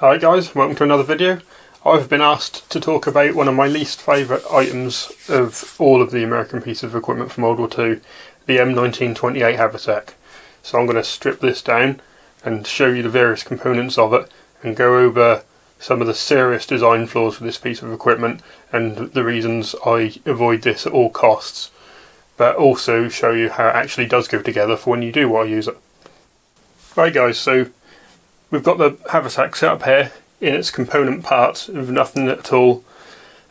Hi guys, welcome to another video. I've been asked to talk about one of my least favourite items of all of the American pieces of equipment from World War II, the M1928 haversack. So I'm going to strip this down and show you the various components of it and go over some of the serious design flaws with this piece of equipment and the reasons I avoid this at all costs, but also show you how it actually does go together for when you do want to use it. Right guys, so we've got the haversack set up here in its component parts of nothing at all,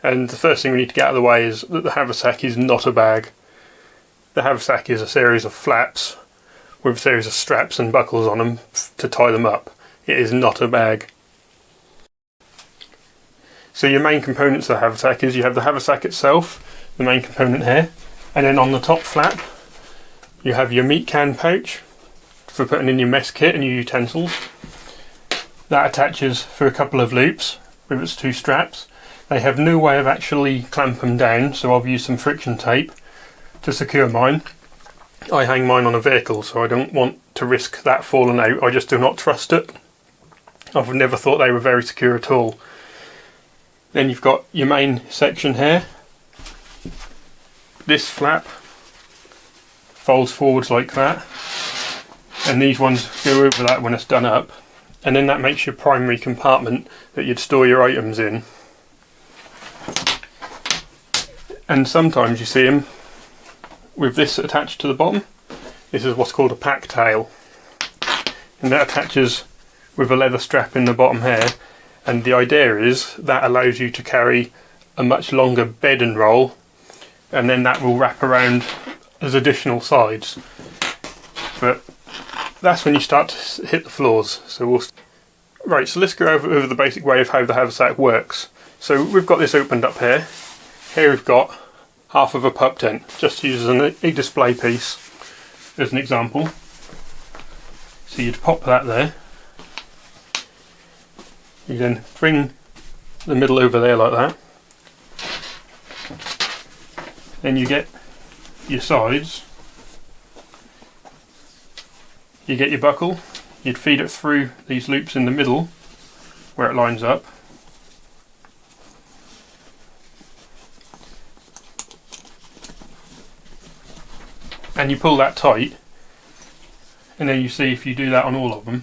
and the first thing we need to get out of the way is that the haversack is not a bag. The haversack is a series of flaps with a series of straps and buckles on them to tie them up. It is not a bag. So your main components of the haversack is you have the haversack itself, the main component here, and then on the top flap you have your meat can pouch for putting in your mess kit and your utensils. That attaches through a couple of loops with its two straps. They have no way of actually clamping them down, so I've used some friction tape to secure mine. I hang mine on a vehicle, so I don't want to risk that falling out. I just do not trust it. I've never thought they were very secure at all. Then you've got your main section here. This flap folds forwards like that, and these ones go over that when it's done up, and then that makes your primary compartment that you'd store your items in. And sometimes you see them with this attached to the bottom. This is what's called a pack tail, and that attaches with a leather strap in the bottom here, and the idea is that allows you to carry a much longer bed and roll, and then that will wrap around as additional sides. But that's when you start to hit the flaws. So right, so let's go over the basic way of how the haversack works. So we've got this opened up here. Here we've got half of a pup tent, just to use as a display piece as an example. So you'd pop that there. You then bring the middle over there like that. Then you get your sides. You get your buckle, you'd feed it through these loops in the middle where it lines up. And you pull that tight, and then you see if you do that on all of them,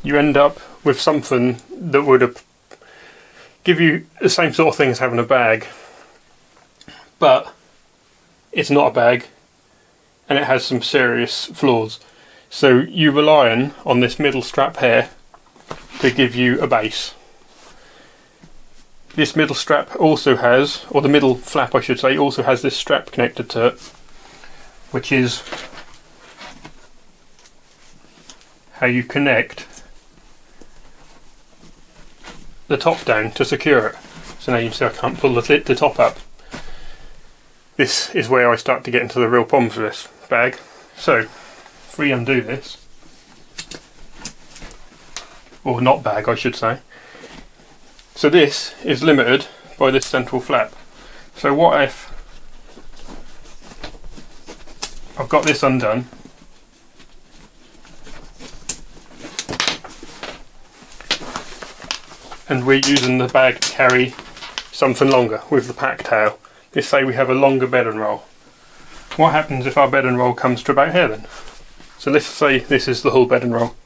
you end up with something that would give you the same sort of thing as having a bag, but it's not a bag and it has some serious flaws. So you rely on this middle strap here to give you a base. This middle strap also has, or the middle flap I should say, also has this strap connected to it, which is how you connect the top down to secure it. So now you can see I can't pull the top up. This is where I start to get into the real problems with this bag. So if we undo this, or not bag I should say, so this is limited by this central flap. So what if I've got this undone, and we're using the bag to carry something longer with the pack tail. Let's say we have a longer bed and roll. What happens if our bed and roll comes to about here then? So let's say this is the whole bed and roll.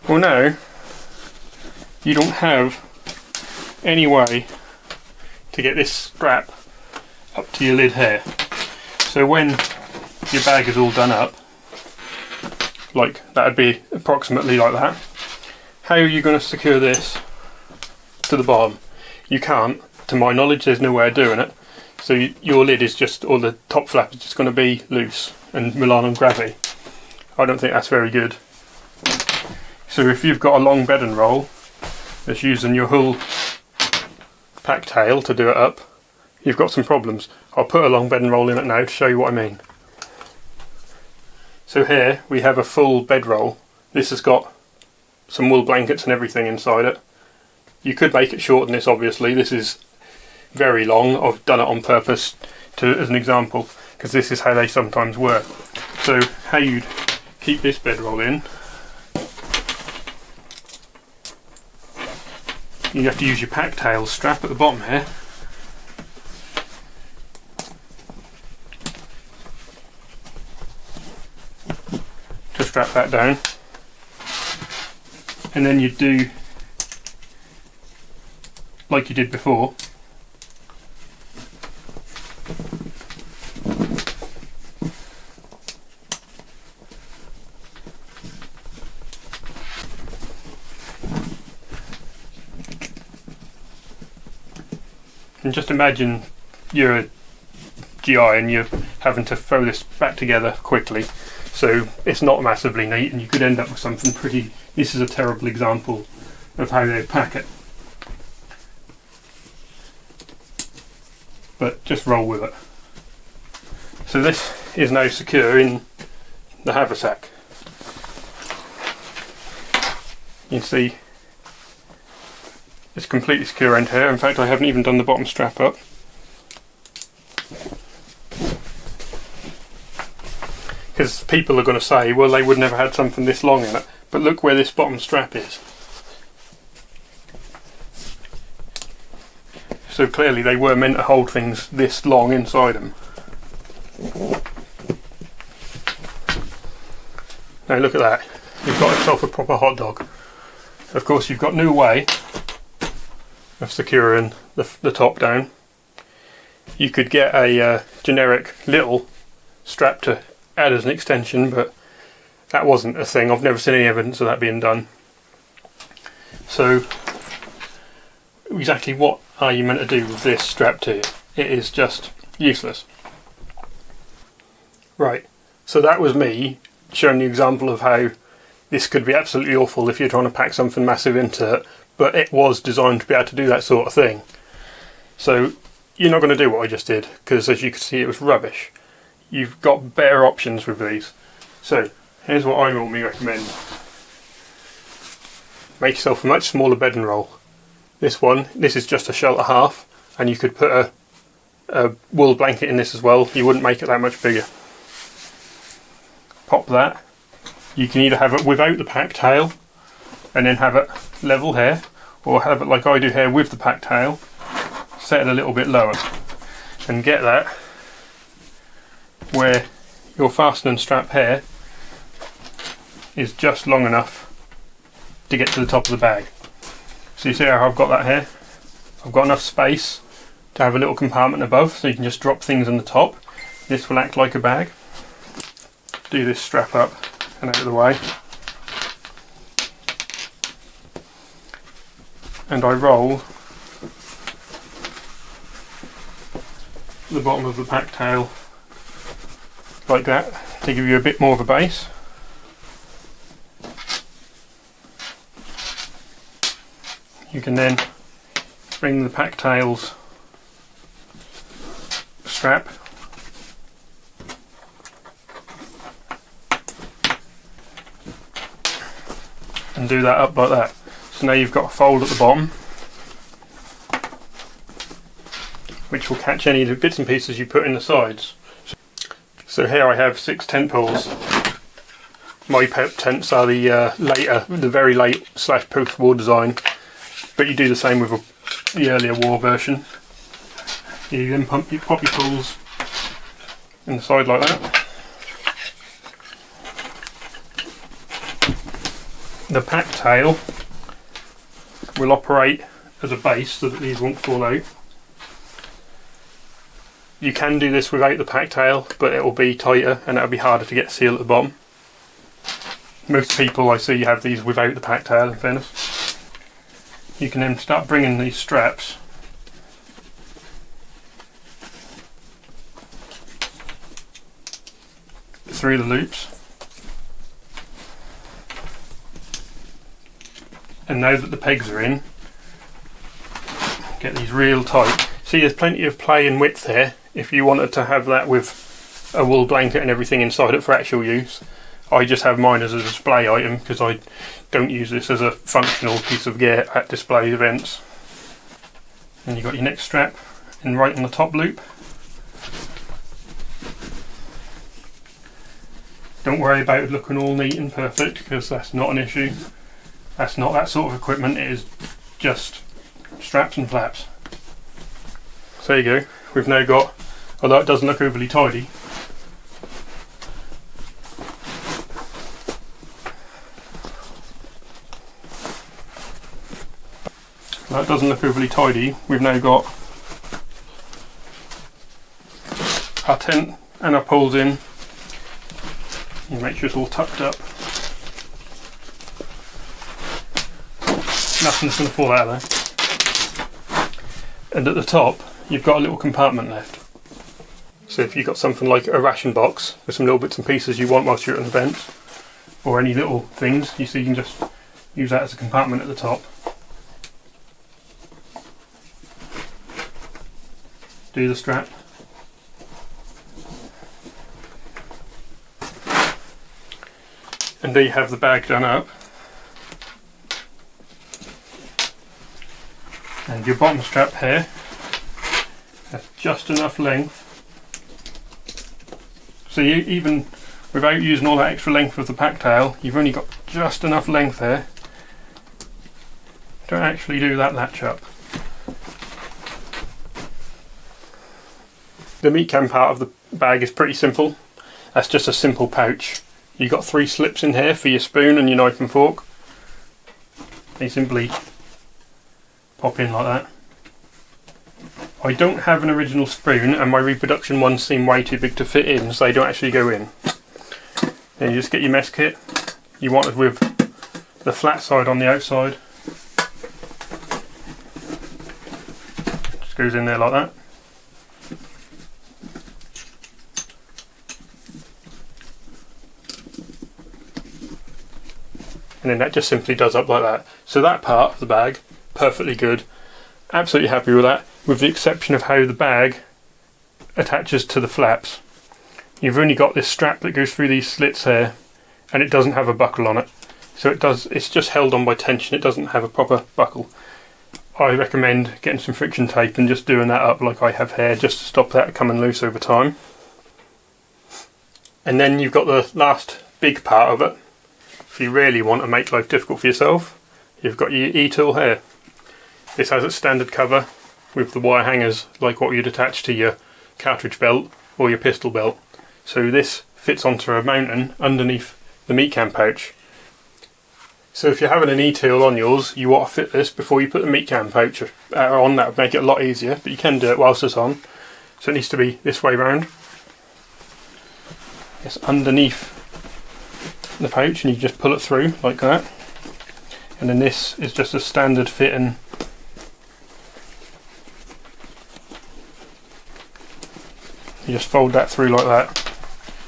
Well now, you don't have any way to get this strap up to your lid here. So when your bag is all done up, like that would be approximately like that, how are you going to secure this to the bottom? You can't. To my knowledge, there's no way of doing it. So your lid is just, or the top flap is just going to be loose and relying on gravity. I don't think that's very good. So if you've got a long bed and roll that's using your whole pack tail to do it up, you've got some problems. I'll put a long bed and roll in it now to show you what I mean. So here we have a full bed roll. This has got some wool blankets and everything inside it. You could make it shorter than this obviously. This is very long. I've done it on purpose as an example, because this is how they sometimes work. So how you'd keep this bedroll in, you have to use your pack tail strap at the bottom here. To strap that down, and then you do like you did before. And just imagine you're a GI and you're having to throw this back together quickly, so it's not massively neat and you could end up with something pretty... This is a terrible example of how they pack it, but just roll with it. So this is now secure in the haversack. You can see it's completely secure around here. In fact, I haven't even done the bottom strap up. Because people are going to say, well, they would never had something this long in it. But look where this bottom strap is. So clearly they were meant to hold things this long inside them. Now look at that. You've got yourself a proper hot dog. Of course, you've got no way of securing the top down. You could get a generic little strap to add as an extension, but that wasn't a thing. I've never seen any evidence of that being done. So exactly what are you meant to do with this strap to you? It is just useless. Right, so that was me showing the example of how this could be absolutely awful if you're trying to pack something massive into it, but it was designed to be able to do that sort of thing. So you're not going to do what I just did, because as you can see it was rubbish. You've got better options with these. So here's what I normally recommend. Make yourself a much smaller bedding roll. This is just a shelter half, and you could put a wool blanket in this as well. You wouldn't make it that much bigger. Pop that. You can either have it without the pack tail and then have it level here, or have it like I do here with the pack tail, set it a little bit lower, and get that where your fastening strap here is just long enough to get to the top of the bag. So you see how I've got that here? I've got enough space to have a little compartment above, so you can just drop things on the top. This will act like a bag. Do this strap up and out of the way, and I roll the bottom of the pack tail like that to give you a bit more of a base. You can then bring the pack tail's strap and do that up like that. So now you've got a fold at the bottom which will catch any of the bits and pieces you put in the sides. So here I have 6 tent poles. My tents are the very late / post-war design, but you do the same with the earlier war version. You then pop your poles in the side like that. The pack tail will operate as a base so that these won't fall out. You can do this without the pack tail, but it will be tighter and it will be harder to get sealed at the bottom. Most people I see have these without the pack tail, in fairness. You can then start bringing these straps through the loops. And now that the pegs are in, get these real tight. See, there's plenty of play and width here if you wanted to have that with a wool blanket and everything inside it for actual use. I just have mine as a display item because I don't use this as a functional piece of gear at display events. And you've got your next strap in right on the top loop. Don't worry about it looking all neat and perfect, because that's not an issue. That's not that sort of equipment, it is just straps and flaps. So there you go, we've now got, although it doesn't look overly tidy, we've now got our tent and our poles in. You make sure it's all tucked up. Nothing's going to fall out of there. And at the top, you've got a little compartment left. So if you've got something like a ration box with some little bits and pieces you want whilst you're at an event, or any little things, you see, you can just use that as a compartment at the top. Do the strap. And there you have the bag done up. And your bottom strap here has just enough length. So you, even without using all that extra length of the pack tail, you've only got just enough length there. Don't actually do that latch up. The meat can part of the bag is pretty simple. That's just a simple pouch. You've got 3 slips in here for your spoon and your knife and fork. They simply pop in like that. I don't have an original spoon, and my reproduction ones seem way too big to fit in, so they don't actually go in. Then you just get your mess kit. You want it with the flat side on the outside. Just goes in there like that. And then that just simply does up like that. So that part of the bag, perfectly good. Absolutely happy with that, with the exception of how the bag attaches to the flaps. You've only got this strap that goes through these slits here, and it doesn't have a buckle on it. So it's just held on by tension, it doesn't have a proper buckle. I recommend getting some friction tape and just doing that up like I have here, just to stop that coming loose over time. And then you've got the last big part of it. If you really want to make life difficult for yourself, you've got your e-tool here. This has its standard cover with the wire hangers like what you'd attach to your cartridge belt or your pistol belt. So this fits onto a mounting underneath the meat can pouch. So if you're having an e-tool on yours, you want to fit this before you put the meat can pouch on. That would make it a lot easier, but you can do it whilst it's on. So it needs to be this way round. It's underneath the pouch, and you just pull it through like that. And then this is just a standard fitting you just fold that through like that,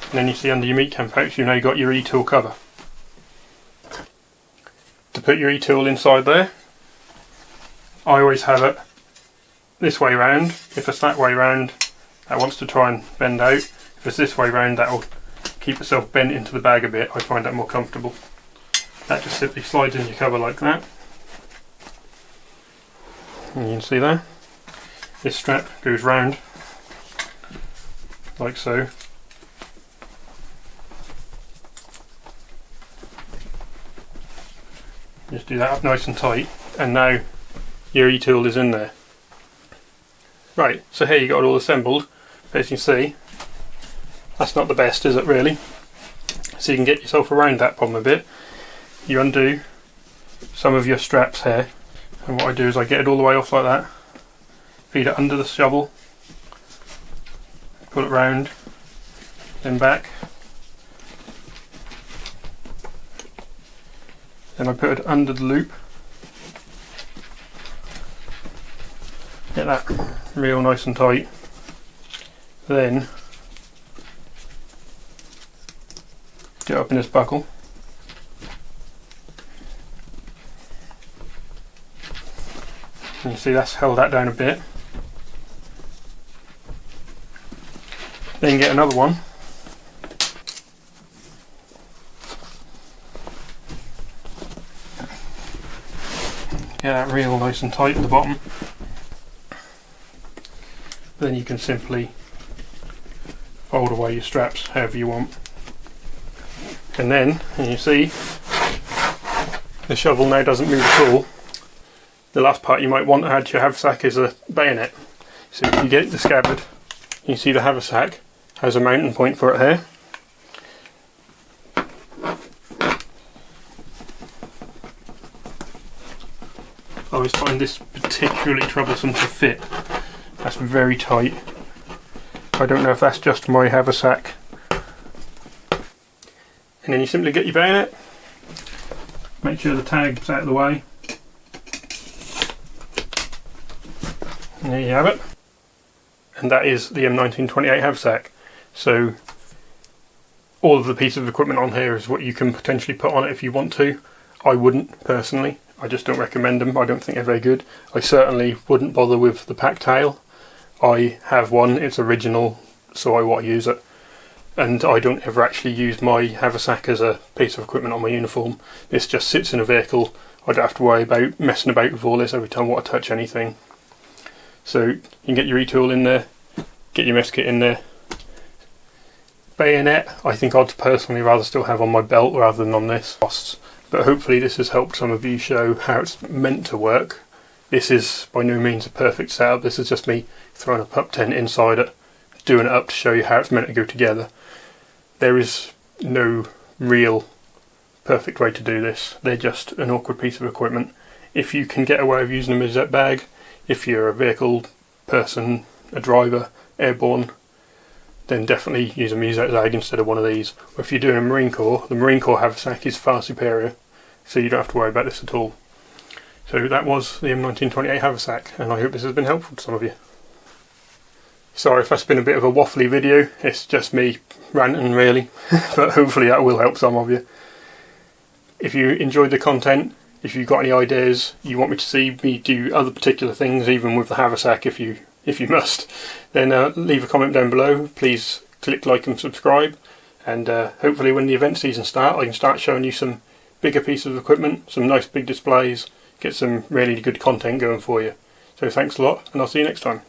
and then you see under your meat can pouch you've now got your e-tool cover. To put your e-tool inside there, I always have it this way round. If it's that way round, that wants to try and bend out. If it's this way round, that will keep itself bent into the bag a bit. I find that more comfortable. That just simply slides in your cover like that. And you can see there, this strap goes round like so. Just do that up nice and tight, and now your e-tool is in there. Right, so here you got it all assembled. As you can see, that's not the best, is it really? So you can get yourself around that problem a bit. You undo some of your straps here, and what I do is I get it all the way off like that, feed it under the shovel, pull it round, then back, then I put it under the loop, get that real nice and tight, then get up in this buckle, and you see that's held that down a bit. Then get another one, get that real nice and tight at the bottom. Then you can simply fold away your straps however you want. And then, and you see, the shovel now doesn't move at all. The last part you might want to add to your haversack is a bayonet. So if you get the scabbard, you see the haversack has a mounting point for it here. I always find this particularly troublesome to fit. That's very tight. I don't know if that's just my haversack. And then you simply get your bayonet, make sure the tag's out of the way. And there you have it. And that is the M1928 haversack. So all of the pieces of equipment on here is what you can potentially put on it if you want to. I wouldn't personally. I just don't recommend them. I don't think they're very good. I certainly wouldn't bother with the pack tail. I have one, it's original, so I want to use it. And I don't ever actually use my haversack as a piece of equipment on my uniform. This just sits in a vehicle. I don't have to worry about messing about with all this every time I want to touch anything. So you can get your e-tool in there, get your mess kit in there. Bayonet, I think I'd personally rather still have on my belt rather than on this. But hopefully this has helped some of you show how it's meant to work. This is by no means a perfect setup. This is just me throwing a pup tent inside it, doing it up to show you how it's meant to go together. There is no real perfect way to do this. They're just an awkward piece of equipment. If you can get away with using them as a bag, if you're a vehicle person, a driver, airborne, then definitely use a Muse zag instead of one of these. Or if you're doing a Marine Corps, the Marine Corps haversack is far superior, so you don't have to worry about this at all. So that was the M1928 haversack, and I hope this has been helpful to some of you. Sorry if that's been a bit of a waffly video, it's just me ranting really, but hopefully that will help some of you. If you enjoyed the content, if you've got any ideas, you want me to see me do other particular things, even with the haversack if you must, then leave a comment down below. Please click like and subscribe, and hopefully when the event season starts I can start showing you some bigger pieces of equipment, some nice big displays, get some really good content going for you. So thanks a lot, and I'll see you next time.